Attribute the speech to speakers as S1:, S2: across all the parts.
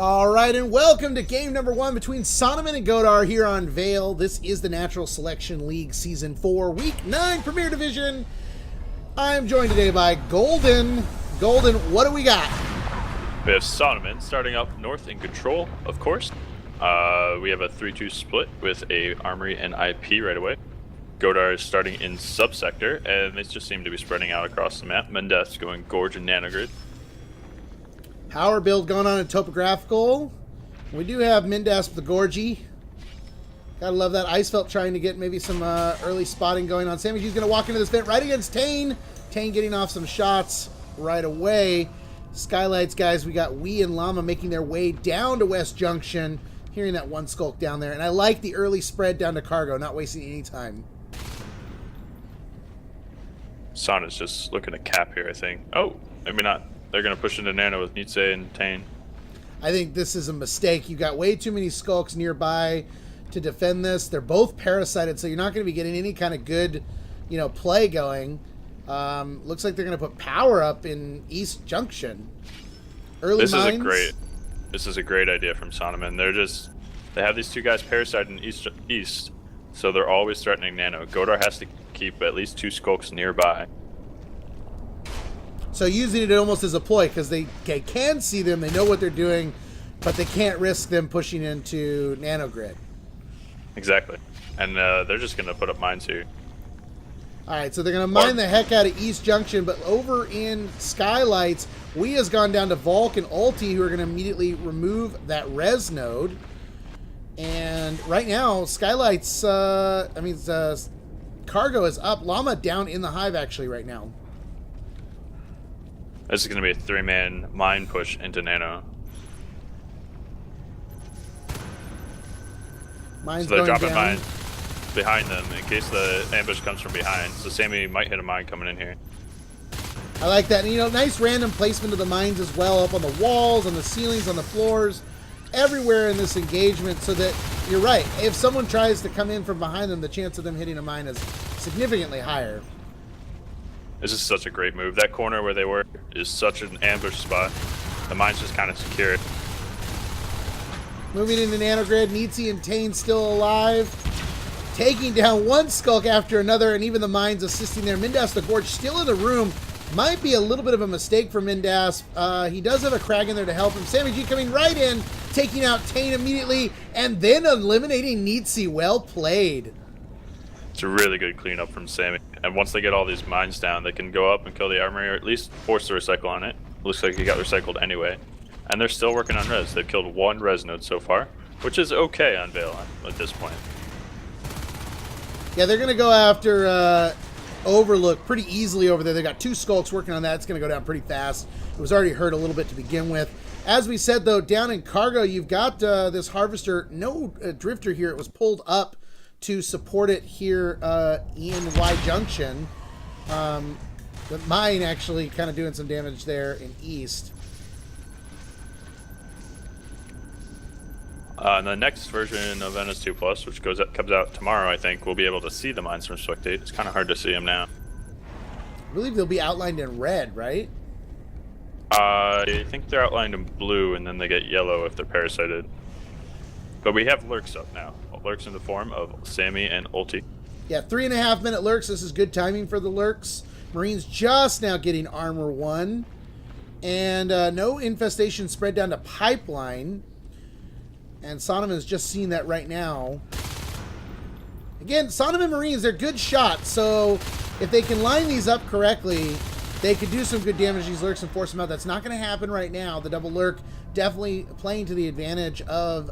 S1: All right, and welcome to game number 1 between Saunamen and Godar here on Vale. This is the Natural Selection League Season 4, Week 9 Premier Division. I'm joined today by Golden. Golden, what do we got?
S2: We have Saunamen starting up north in control, of course. We have a 3-2 split with a Armory and IP right away. Godar is starting in subsector, and they just seem to be spreading out across the map. Mendes going Gorge and Nanogrid.
S1: Power build going on in Topographical. We do have Mindas with the Gorgie. Gotta love that. Icefelt trying to get maybe some early spotting going on. Sammy G's gonna walk into this vent right against Tane. Tane getting off some shots right away. Skylights, guys, we got Wee and Llama making their way down to West Junction. Hearing that one skulk down there. And I like the early spread down to Cargo, not wasting any time.
S2: Sauna's just looking to cap here, I think. Oh, maybe not. They're going to push into Nano with Nietzsche and Tane.
S1: I think this is a mistake. You've got way too many skulks nearby to defend this. They're both parasited, so you're not going to be getting any kind of good, play going. Looks like they're going to put power up in East Junction. Early mines.
S2: This is a great idea from Saunamen. They have these two guys parasited in East, so they're always threatening Nano. Godar has to keep at least 2 skulks nearby.
S1: So using it almost as a ploy, because they can see them, they know what they're doing, but they can't risk them pushing into Nanogrid.
S2: Exactly. And they're just going to put up mines here.
S1: Alright, so they're going to mine the heck out of East Junction, but over in Skylights, Wee has gone down to Volk and Ulti, who are going to immediately remove that res node. And right now, Skylights, Cargo is up. Llama down in the hive, actually, right now.
S2: This is going to be a 3-man mine push into Nano.
S1: Mine's
S2: so they're
S1: going
S2: dropping
S1: down.
S2: mines behind them in case the ambush comes from behind. So Sammy might hit a mine coming in here.
S1: I like that. And, nice random placement of the mines as well, up on the walls, on the ceilings, on the floors, everywhere in this engagement, so that, you're right, if someone tries to come in from behind them, the chance of them hitting a mine is significantly higher.
S2: This is such a great move. That corner where they were is such an ambush spot. The mine's just kind of secured.
S1: Moving into Nanogrid, Nietzsche and Tane still alive. Taking down one skulk after another, and even the mines assisting there. Mindas the Gorge still in the room. Might be a little bit of a mistake for Mindas. He does have a Crag in there to help him. Sammy G coming right in, taking out Tane immediately, and then eliminating Nietzsche. Well played.
S2: It's a really good cleanup from Sammy. And once they get all these mines down, they can go up and kill the armory, or at least force the recycle on it. Looks like he got recycled anyway. And they're still working on res. They've killed 1 res node so far, which is okay on Vale at this point.
S1: Yeah, they're going to go after Overlook pretty easily over there. They got 2 skulks working on that. It's going to go down pretty fast. It was already hurt a little bit to begin with. As we said, though, down in Cargo, you've got this Harvester. No Drifter here. It was pulled up to support it here in Y Junction. The mine actually kind of doing some damage there in East.
S2: The next version of NS2 Plus, which comes out tomorrow, I think, we'll be able to see the mines from Spectate. It's kind of hard to see them now.
S1: I believe they'll be outlined in red, right?
S2: I think they're outlined in blue, and then they get yellow if they're parasited. But we have lurks up now. Lurks in the form of Sammy and Ulti.
S1: Yeah, 3.5-minute lurks. This is good timing for the lurks. Marines just now getting armor 1. And no infestation spread down to Pipeline. And Saunamen is just seeing that right now. Again, Saunamen Marines, they're good shots. So if they can line these up correctly, they could do some good damage to these lurks and force them out. That's not going to happen right now. The double lurk definitely playing to the advantage of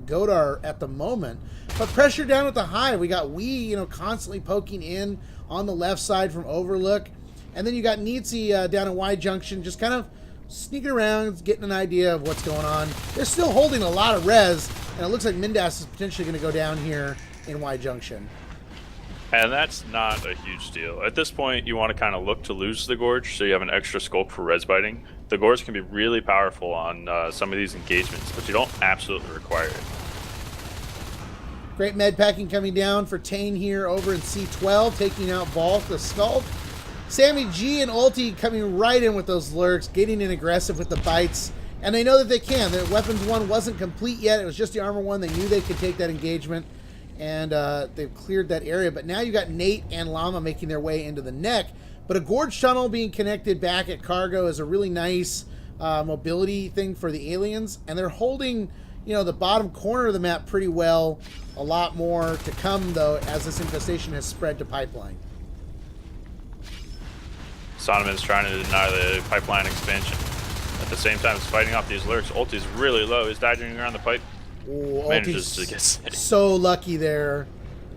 S1: Godar at the moment. But pressure down at the hive. We got Wee, constantly poking in on the left side from Overlook. And then you got Nietzsche down in Y Junction, just kind of sneaking around, getting an idea of what's going on. They're still holding a lot of res, and it looks like Mindas is potentially going to go down here in Y Junction.
S2: And that's not a huge deal. At this point, you want to kind of look to lose the Gorge, so you have an extra skulk for res biting. The Gorge can be really powerful on some of these engagements, but you don't absolutely require it.
S1: Great med packing coming down for Tane here over in C12, taking out Volk, the Skulk. Sammy G and Ulti coming right in with those lurks, getting in aggressive with the bites, And they know that they can. The weapons one wasn't complete yet. It was just the armor one. They knew they could take that engagement, and they've cleared that area. But now you got Nate and Llama making their way into the neck. But a gorge tunnel being connected back at cargo is a really nice mobility thing for the aliens. And they're holding, the bottom corner of the map pretty well. A lot more to come, though, as this infestation has spread to pipeline.
S2: Saunamen is trying to deny the pipeline expansion. At the same time, it's fighting off these lurks. Ulti's really low. He's dodging around the pipe.
S1: Oh,
S2: Manages to get sick.
S1: So lucky there.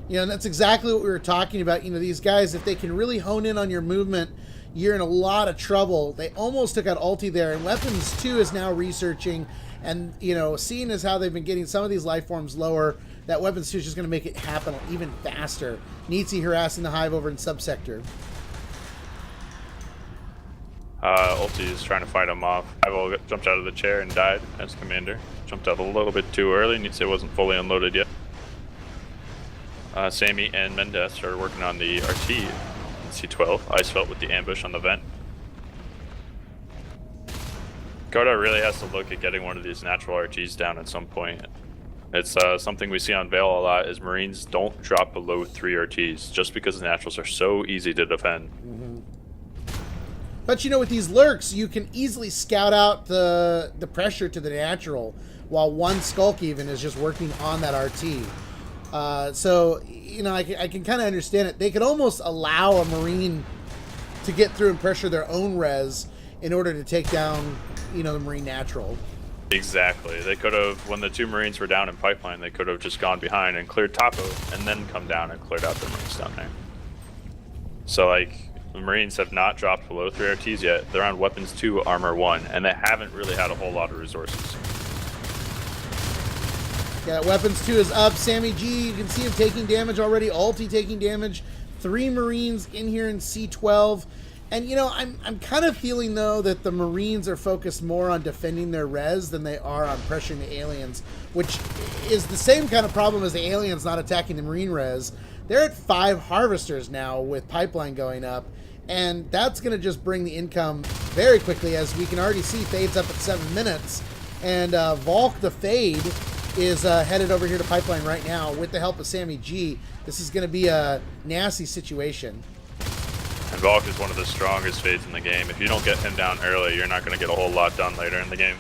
S1: And that's exactly what we were talking about. These guys, if they can really hone in on your movement, you're in a lot of trouble. They almost took out Ulti there, and Weapons 2 is now researching, and, seeing as how they've been getting some of these life forms lower, that Weapons 2 is just going to make it happen even faster. Neatsy harassing the Hive over in subsector.
S2: Ulti is trying to fight him off. Hive jumped out of the chair and died as commander. Jumped out a little bit too early. Neatsy wasn't fully unloaded yet. Sammy and Mendez started working on the RT in C12. Icefelt with the ambush on the vent. Godar really has to look at getting one of these natural RTs down at some point. It's something we see on Vale a lot, is Marines don't drop below 3 RTs just because the naturals are so easy to defend.
S1: Mm-hmm. But with these lurks, you can easily scout out the pressure to the natural, while one Skulk even is just working on that RT. So, I can kind of understand it. They could almost allow a Marine to get through and pressure their own res in order to take down, the Marine natural.
S2: Exactly. They could have, when the 2 Marines were down in pipeline, they could have just gone behind and cleared Topo, and then come down and cleared out the Marines down there. So, the Marines have not dropped below 3 RTs yet. They're on Weapons 2, Armor 1, and they haven't really had a whole lot of resources.
S1: Yeah, Weapons 2 is up. Sammy G, you can see him taking damage already. Ulti taking damage. 3 Marines in here in C12. And, I'm kind of feeling, though, that the Marines are focused more on defending their res than they are on pressuring the aliens, which is the same kind of problem as the aliens not attacking the Marine res. They're at 5 Harvesters now with Pipeline going up, and that's going to just bring the income very quickly, as we can already see Fade's up at 7 minutes. And Volk the Fade is headed over here to Pipeline right now with the help of Sammy G. This is going to be a nasty situation.
S2: And Volk is one of the strongest Fades in the game. If you don't get him down early, you're not going to get a whole lot done later in the game.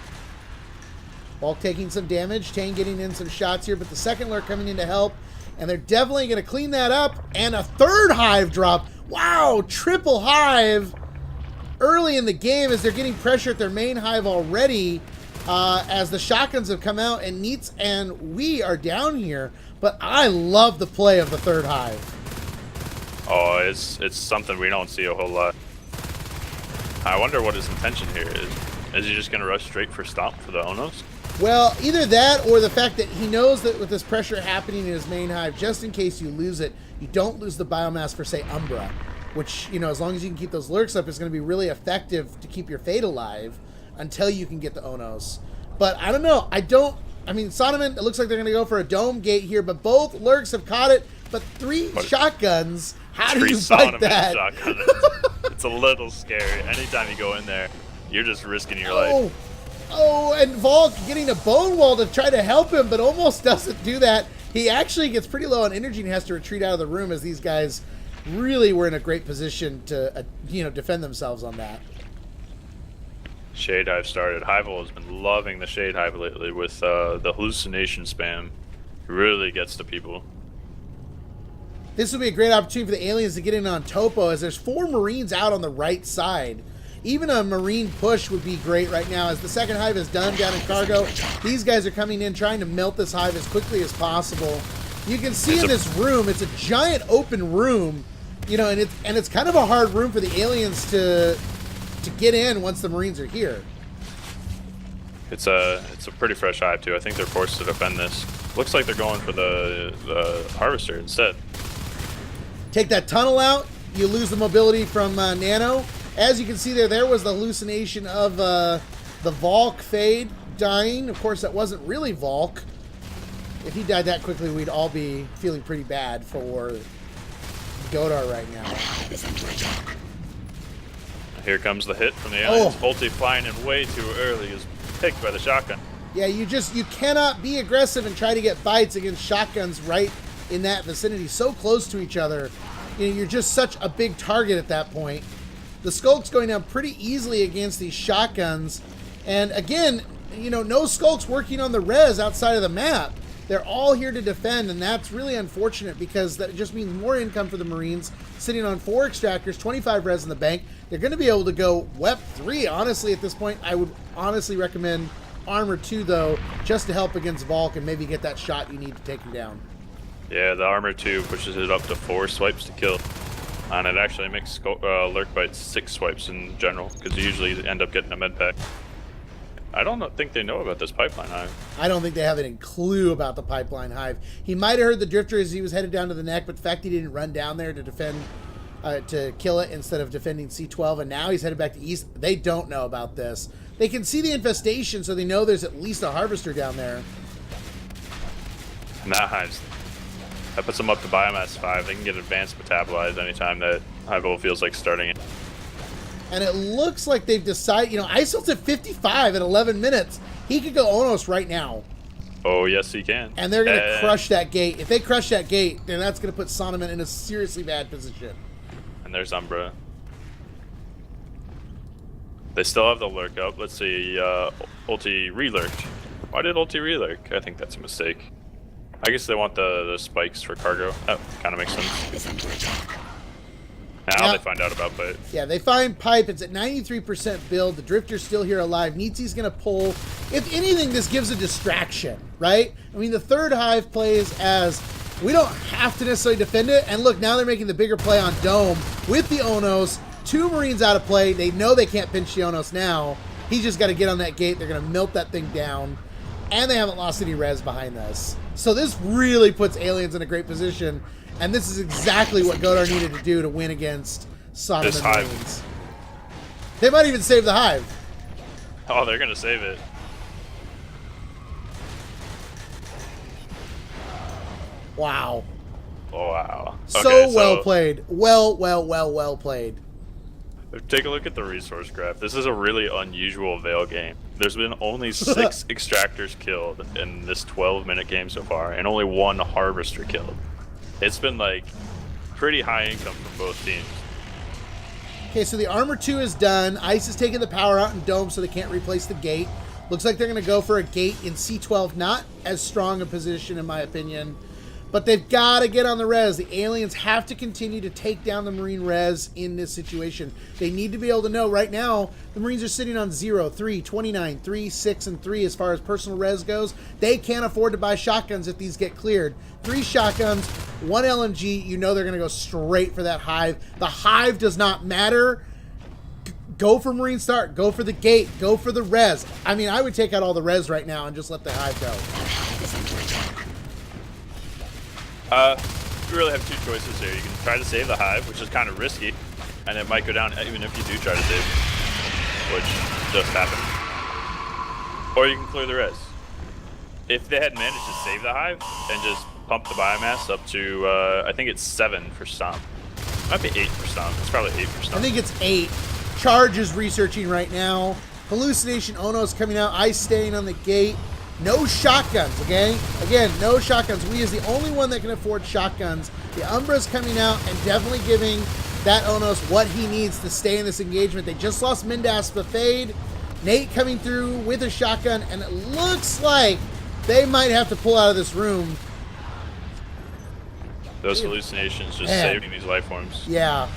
S1: Volk taking some damage. Tane getting in some shots here, but the second lurk coming in to help. And they're definitely going to clean that up. And a 3rd Hive drop. Wow, triple Hive early in the game as they're getting pressure at their main Hive already. As the shotguns have come out, and Neats and we are down here. But I love the play of the 3rd Hive.
S2: Oh, it's something we don't see a whole lot. I wonder what his intention here is. Is he just going to rush straight for Stomp for the Onos?
S1: Well, either that or the fact that he knows that with this pressure happening in his main Hive, just in case you lose it, you don't lose the biomass for, say, Umbra, which, as long as you can keep those lurks up, is going to be really effective to keep your Fate alive until you can get the Onos. But I don't know. Saunamen, it looks like they're going to go for a dome gate here, but both lurks have caught it. But 3 shotguns, how do you fight that?
S2: It's a little scary. Anytime you go in there, you're just risking your life.
S1: Oh, and Volk getting a bone wall to try to help him, but almost doesn't do that. He actually gets pretty low on energy and has to retreat out of the room, as these guys really were in a great position to, defend themselves on that.
S2: Shade Hive started. Hivel has been loving the Shade Hive lately with the hallucination spam. It really gets to people.
S1: This would be a great opportunity for the aliens to get in on Topo, as there's 4 Marines out on the right side. Even a Marine push would be great right now, as the second Hive is done down in cargo. These guys are coming in trying to melt this Hive as quickly as possible. You can see in this room, it's a giant open room, and it's kind of a hard room for the aliens to get in once the Marines are here.
S2: It's a pretty fresh Hive too. I think they're forced to defend this. Looks like they're going for the Harvester instead.
S1: Take that tunnel out, you lose the mobility from Nano. As you can see there was the hallucination of the Volk Fade dying. Of course, that wasn't really Volk. If he died that quickly, we'd all be feeling pretty bad for Godar right now.
S2: Here comes the hit from the aliens. Ulti flying in way too early as picked by the shotgun.
S1: Yeah, you cannot be aggressive and try to get bites against shotguns right in that vicinity, so close to each other. You know, you're just such a big target at that point. The Skulk's going down pretty easily against these shotguns. And again, you know, no Skulks working on the res outside of the map. They're all here to defend, and that's really unfortunate because that just means more income for the Marines sitting on 4 extractors, 25 res in the bank. They're going to be able to go WEP 3. Honestly, at this point, I would honestly recommend Armor 2, though, just to help against Volk and maybe get that shot you need to take him down.
S2: Yeah, the Armor 2 pushes it up to 4 swipes to kill. And it actually makes Lurk Bites 6 swipes in general, because you usually end up getting a med pack. I don't think they know about this pipeline hive.
S1: I don't think they have any clue about the pipeline hive. He might have heard the drifter as he was headed down to the neck, but the fact he didn't run down there to defend, to kill it instead of defending C12, and now he's headed back to east, they don't know about this. They can see the infestation, so they know there's at least a harvester down there.
S2: And that hives. That puts them up to biomass 5. They can get advanced metabolized anytime that hive level feels like starting it.
S1: And it looks like they've decided, you know, Isil's at 55 at 11 minutes. He could go Onos right now.
S2: Oh, yes, he can.
S1: And they're going to crush that gate. If they crush that gate, then that's going to put Saunamen in a seriously bad position.
S2: And there's Umbra. They still have the lurk up. Let's see, ulti re-lurked. Why did ulti re-lurk? I think that's a mistake. I guess they want the spikes for cargo. That kind of makes sense. Now they find out about Pipe.
S1: Yeah, they find Pipe. It's at 93% build. The Drifter's still here alive. Nietzsche's going to pull. If anything, this gives a distraction, right? I mean, the third hive plays as we don't have to necessarily defend it. And look, now they're making the bigger play on Dome with the Onos. 2 Marines out of play. They know they can't pinch the Onos now. He's just got to get on that gate. They're going to melt that thing down. And they haven't lost any res behind this. So this really puts Aliens in a great position. And this is exactly what Godar needed to do to win against Saunamen Marines. They might even save the hive.
S2: Oh, they're going to save it.
S1: Wow.
S2: Oh, wow. Okay,
S1: so well played. Well played.
S2: Take a look at the resource graph. This is a really unusual Veil game. There's been only 6 extractors killed in this 12-minute game so far, and only 1 harvester killed. It's been like pretty high income for both teams.
S1: Okay, so the Armor 2 is done. Ice is taking the power out in Dome so they can't replace the gate. Looks like they're going to go for a gate in C12. Not as strong a position in my opinion. But they've got to get on the res. The Aliens have to continue to take down the Marine res in this situation. They need to be able to know right now the Marines are sitting on 0, 3, 29, 3, 6, and 3 as far as personal res goes. They can't afford to buy shotguns if these get cleared. 3 shotguns, 1 LMG. You know they're going to go straight for that hive. The hive does not matter. Go for Marine start. Go for the gate. Go for the res. I mean, I would take out all the res right now and just let the hive go.
S2: You really have 2 choices here. You can try to save the hive, which is kind of risky, and it might go down even if you do try to save it, which just happened. Or you can clear the res. If they had managed to save the hive and just pump the biomass up to, I think it's 7 for Stomp. It might be 8 for Stomp. It's probably 8 for Stomp.
S1: I think it's 8. Charge is researching right now. Hallucination Ono's coming out. Ice staying on the gate. No shotguns, okay? Again, no shotguns. We is the only one that can afford shotguns. The Umbra's coming out and definitely giving that Onos what he needs to stay in this engagement. They just lost Mindas Buffade. Nate coming through with a shotgun, and it looks like they might have to pull out of this room.
S2: Those hallucinations just saving these life forms.
S1: Yeah.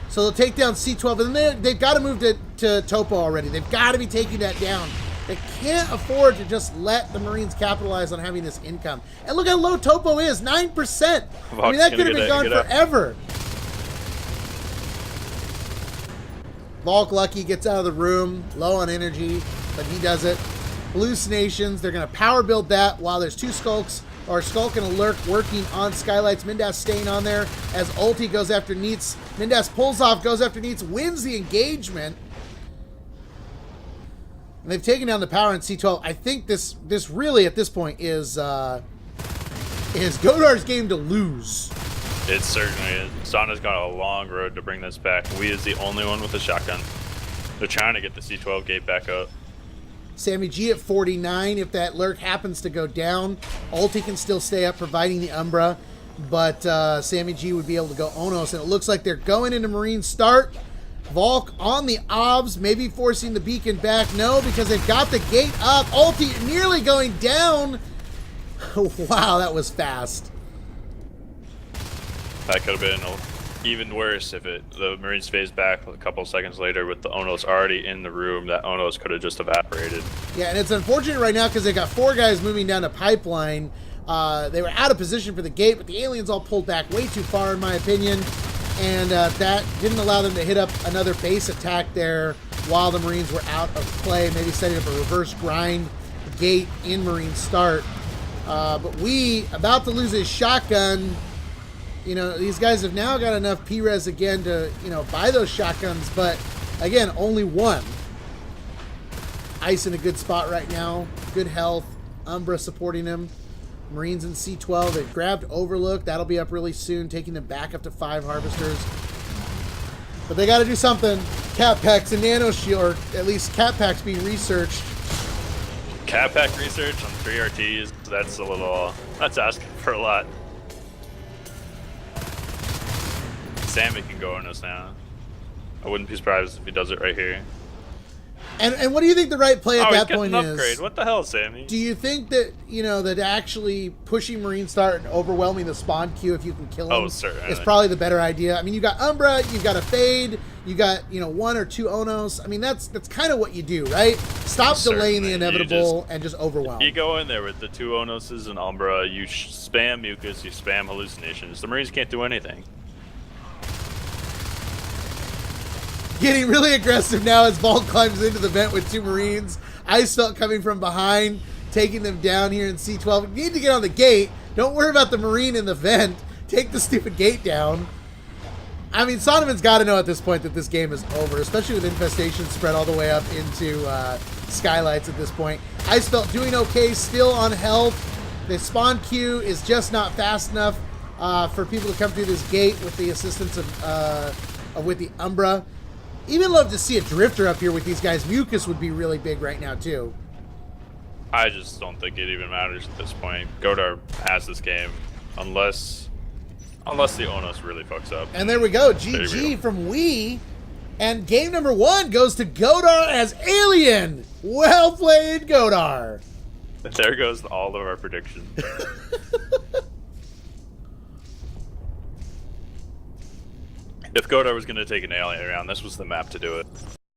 S1: So they'll take down C12, and then they've got to move to Topo already. They've got to be taking that down. They can't afford to just let the Marines capitalize on having this income. And look how low Topo is, 9%. I mean, that could have been gone forever. Volk Lucky gets out of the room, low on energy, but he does it. Hallucinations, they're going to power build that while there's 2 Skulks, or Skulk and a Lurk working on Skylights. Mindas staying on there as ulti goes after Neats. Mindas pulls off, goes after Neats, wins the engagement. And they've taken down the power in C12. I think this really, at this point, is Godar's game to lose.
S2: It certainly is. Sauna's got a long road to bring this back. We is the only one with a shotgun. They're trying to get the C12 gate back up.
S1: Sammy G at 49. If that lurk happens to go down, ulti can still stay up, providing the Umbra. But Sammy G would be able to go Onos. And it looks like they're going into Marine start. Volk on the obs, maybe forcing the beacon back. No, because they've got the gate up. Ulti nearly going down. Wow, that was fast.
S2: That could have been even worse if the Marines phased back a couple seconds later with the Onos already in the room. That Onos could have just evaporated.
S1: Yeah, and it's unfortunate right now because they got 4 guys moving down a pipeline. They were out of position for the gate, but the aliens all pulled back way too far, in my opinion. And that didn't allow them to hit up another base attack there while the Marines were out of play, maybe setting up a reverse grind gate in Marine start. But we, about to lose his shotgun. You know, these guys have now got enough P-res again to, you know, buy those shotguns, but again, only one. Ice in a good spot right now. Good health. Umbra supporting him. Marines in C12. They've grabbed Overlook. That'll be up really soon, taking them back up to 5 harvesters. But they got to do something. Cat packs and nano shield, or at least cat packs being researched.
S2: Cat pack research on 3 RTs. That's a little. That's asking for a lot. Sammy can go on us now. I wouldn't be surprised if he does it right here.
S1: And what do you think the right play at that point
S2: an
S1: is?
S2: Upgrade. What the hell, Sammy?
S1: Do you think that, you know, that actually pushing Marine start and overwhelming the spawn queue if you can kill him is probably the better idea? I mean, you got Umbra, you've got a Fade, you got, you know, 1 or 2 Onos. I mean, that's kind of what you do, right? Stop delaying the inevitable and just overwhelm.
S2: You go in there with the 2 Onoses and Umbra, you spam Mucus, you spam Hallucinations. The Marines can't do anything.
S1: Getting really aggressive now as Volk climbs into the vent with 2 Marines. Ice Felt coming from behind, taking them down here in C12. You need to get on the gate. Don't worry about the Marine in the vent. Take the stupid gate down. I mean, Saunamen's got to know at this point that this game is over, especially with Infestation spread all the way up into Skylights at this point. Ice Felt doing okay, still on health. The spawn queue is just not fast enough for people to come through this gate with the assistance of with the Umbra. Even love to see a Drifter up here with these guys. Mucus would be really big right now, too.
S2: I just don't think it even matters at this point. Godar has this game, unless the Onos really fucks up.
S1: And there we go. GG from Wii. And game number 1 goes to Godar as Alien. Well played, Godar.
S2: There goes all of our predictions. If Godar was going to take an alien around, this was the map to do it.